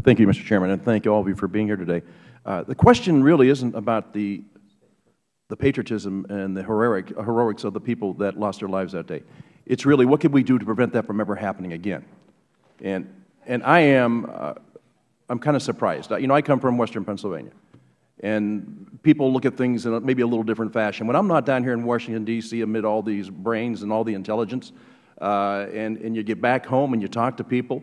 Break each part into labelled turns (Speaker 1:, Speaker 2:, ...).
Speaker 1: Thank you, Mr. Chairman, and thank all of you for being here today. The question really isn't about the patriotism and the heroics of the people that lost their lives that day. It's really what can we do to prevent that from ever happening again. And I'm kind of surprised. You know, I come from Western Pennsylvania, and people look at things in maybe a little different fashion. When I'm not down here in Washington, D.C., amid all these brains and all the intelligence, and you get back home and you talk to people,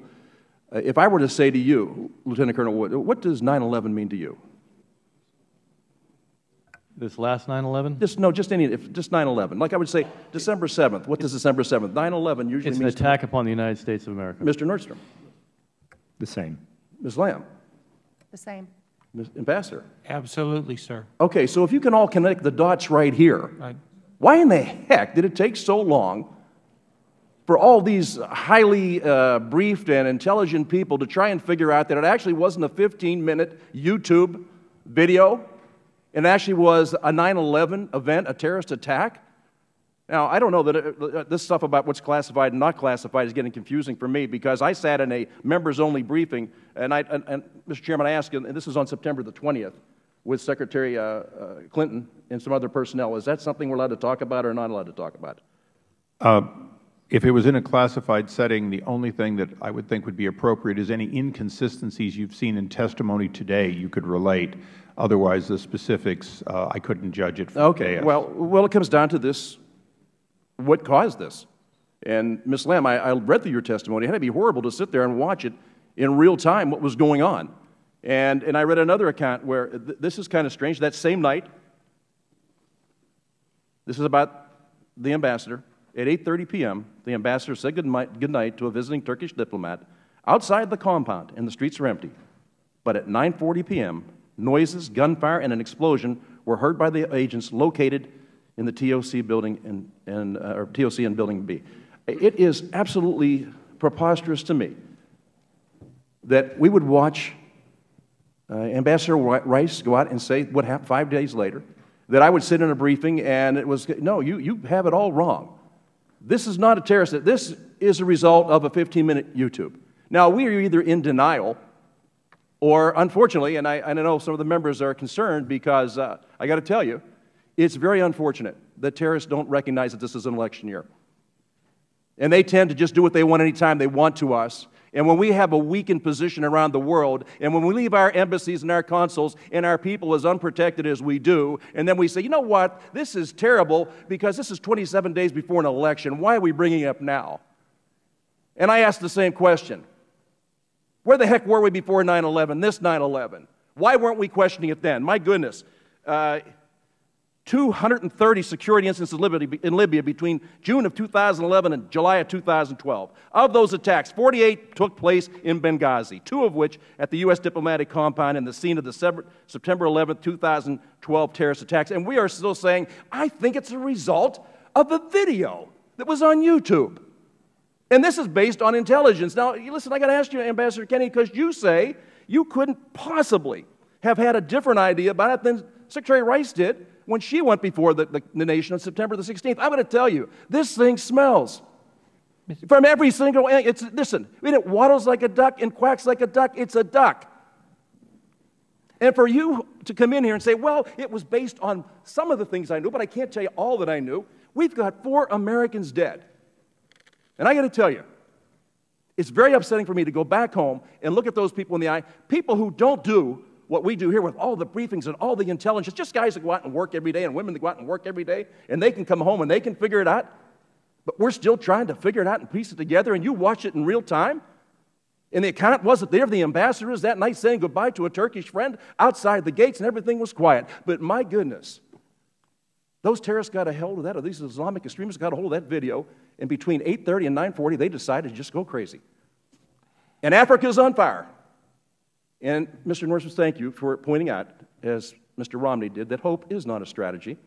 Speaker 1: if I were to say to you, Lieutenant Colonel Wood, what does 9/11 mean to you?
Speaker 2: This last 9/11?
Speaker 1: Just 9/11. Like I would say, December 7th. What does December 7th? 9/11 usually means...
Speaker 2: It's an attack upon the United States of America.
Speaker 1: Mr. Nordstrom.
Speaker 3: The same.
Speaker 1: Ms. Lamb.
Speaker 4: The same.
Speaker 1: Ms. Ambassador.
Speaker 5: Absolutely, sir.
Speaker 1: Okay, so if you can all connect the dots right here, why in the heck did it take so long for all these highly briefed and intelligent people to try and figure out that it actually wasn't a 15-minute YouTube video, and actually was a 9/11 event, a terrorist attack? Now, I don't know that this stuff about what's classified and not classified is getting confusing for me, because I sat in a members-only briefing, and Mr. Chairman, I asked, and this was on September the 20th, with Secretary Clinton and some other personnel. Is that something we're allowed to talk about or not allowed to talk about?
Speaker 3: If it was in a classified setting, the only thing that I would think would be appropriate is any inconsistencies you've seen in testimony today you could relate. Otherwise, the specifics, I couldn't judge it.
Speaker 1: Okay. Well, it comes down to this. What caused this? And Ms. Lamb, I read through your testimony. It had to be horrible to sit there and watch it in real time, what was going on. And I read another account where this is kind of strange. That same night, this is about the ambassador. At 8:30 p.m., the ambassador said good night to a visiting Turkish diplomat outside the compound, and the streets were empty. But at 9:40 p.m., noises, gunfire, and an explosion were heard by the agents located in the TOC building or TOC in Building B. It is absolutely preposterous to me that we would watch Ambassador Rice go out and say what happened 5 days later, that I would sit in a briefing and it was, no, you have it all wrong. This is not a terrorist. This is a result of a 15-minute YouTube. Now, we are either in denial or, unfortunately, and I know some of the members are concerned because I got to tell you, it's very unfortunate that terrorists don't recognize that this is an election year. And they tend to just do what they want anytime they want to us. And when we have a weakened position around the world, and when we leave our embassies and our consuls and our people as unprotected as we do, and then we say, you know what, this is terrible because this is 27 days before an election. Why are we bringing it up now? And I ask the same question. Where the heck were we before 9/11, this 9/11? Why weren't we questioning it then? My goodness. 230 security incidents in Libya between June of 2011 and July of 2012. Of those attacks, 48 took place in Benghazi, 2 of which at the U.S. diplomatic compound and the scene of the September 11, 2012 terrorist attacks. And we are still saying, I think it's a result of the video that was on YouTube. And this is based on intelligence. Now, listen, I got to ask you, Ambassador Kennedy, because you say you couldn't possibly have had a different idea about it than Secretary Rice did when she went before the nation on September the 16th. I'm going to tell you, this thing smells. From every single, listen, it waddles like a duck and quacks like a duck. It's a duck. And for you to come in here and say, well, it was based on some of the things I knew, but I can't tell you all that I knew. We've got 4 Americans dead. And I got to tell you, it's very upsetting for me to go back home and look at those people in the eye, people who don't do what we do here with all the briefings and all the intelligence, just guys that go out and work every day and women that go out and work every day, and they can come home and they can figure it out. But we're still trying to figure it out and piece it together, and you watch it in real time. And the account wasn't there. The ambassador is that night saying goodbye to a Turkish friend outside the gates, and everything was quiet. But my goodness, those terrorists got a hold of that, or these Islamic extremists got a hold of that video, and between 8:30 and 9:40, they decided to just go crazy. And Africa's on fire. And Mr. Nordstrom, thank you for pointing out, as Mr. Romney did, that hope is not a strategy.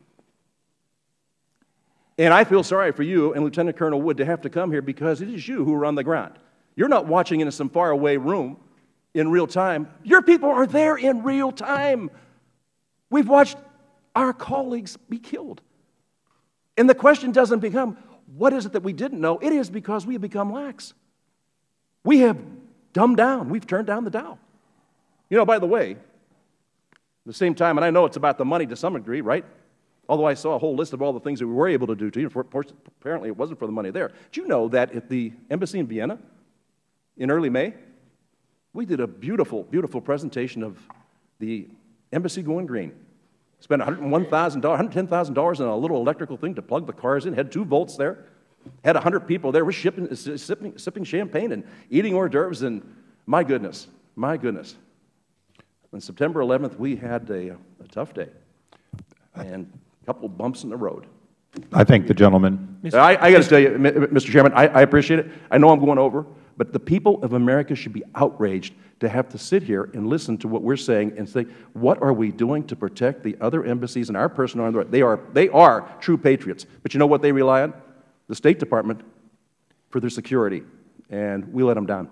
Speaker 1: And I feel sorry for you and Lieutenant Colonel Wood to have to come here because it is you who are on the ground. You're not watching in some faraway room in real time. Your people are there in real time. We've watched our colleagues be killed. And the question doesn't become, what is it that we didn't know? It is because we have become lax. We have dumbed down. We've turned down the Dow. You know, by the way, at the same time, and I know it's about the money to some degree, right? Although I saw a whole list of all the things that we were able to do to you. Apparently, it wasn't for the money there. Did you know that at the embassy in Vienna in early May, we did a beautiful, beautiful presentation of the embassy going green. Spent $101,000, $110,000 on a little electrical thing to plug the cars in. Had 2 volts there. Had 100 people there. We're sipping champagne and eating hors d'oeuvres. And my goodness, my goodness. On September 11th, we had a tough day and a couple bumps in the road.
Speaker 3: I thank the gentleman.
Speaker 1: I got to tell you, Mr. Chairman, I appreciate it. I know I'm going over, but the people of America should be outraged to have to sit here and listen to what we're saying and say, what are we doing to protect the other embassies and our personnel on the right? They are true patriots. But you know what they rely on? The State Department for their security, and we let them down.